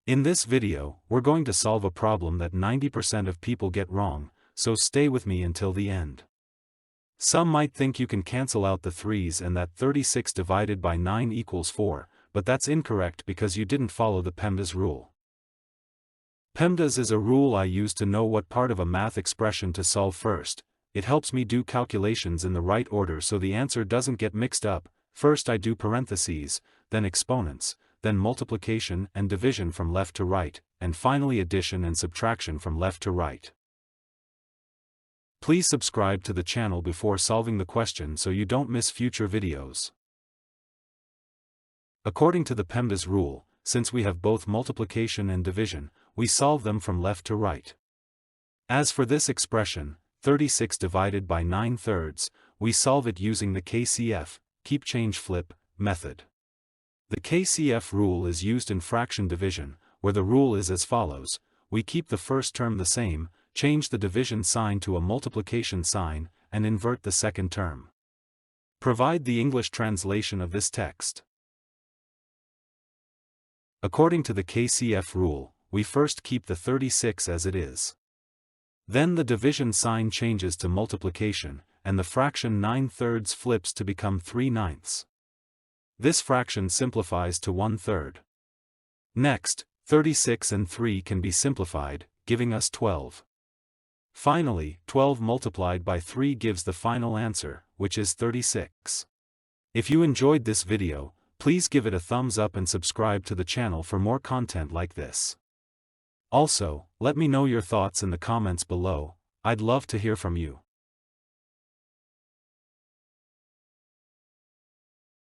In this video, we're going to solve a problem that 90% of people get wrong, so stay with me until the end. Some might think you can cancel out the 3's and that 36 divided by 9 equals 4, but that's incorrect because you didn't follow the PEMDAS rule. PEMDAS is a rule I use to know what part of a math expression to solve first. It helps me do calculations in the right order so the answer doesn't get mixed up. First I do parentheses, then exponents, then multiplication and division from left to right, and finally addition and subtraction from left to right. Please subscribe to the channel before solving the question so you don't miss future videos. According to the PEMDAS rule, since we have both multiplication and division, we solve them from left to right. As for this expression, 36 divided by 9/3, we solve it using the KCF, keep change flip, method. The KCF rule is used in fraction division, where the rule is as follows: we keep the first term the same, change the division sign to a multiplication sign, and invert the second term. Provide the English translation of this text. According to the KCF rule, we first keep the 36 as it is. Then the division sign changes to multiplication, and the fraction 9/3 flips to become 3/9. This fraction simplifies to 1/3. Next, 36 and 3 can be simplified, giving us 12. Finally, 12 multiplied by 3 gives the final answer, which is 36. If you enjoyed this video, please give it a thumbs up and subscribe to the channel for more content like this. Also, let me know your thoughts in the comments below. I'd love to hear from you.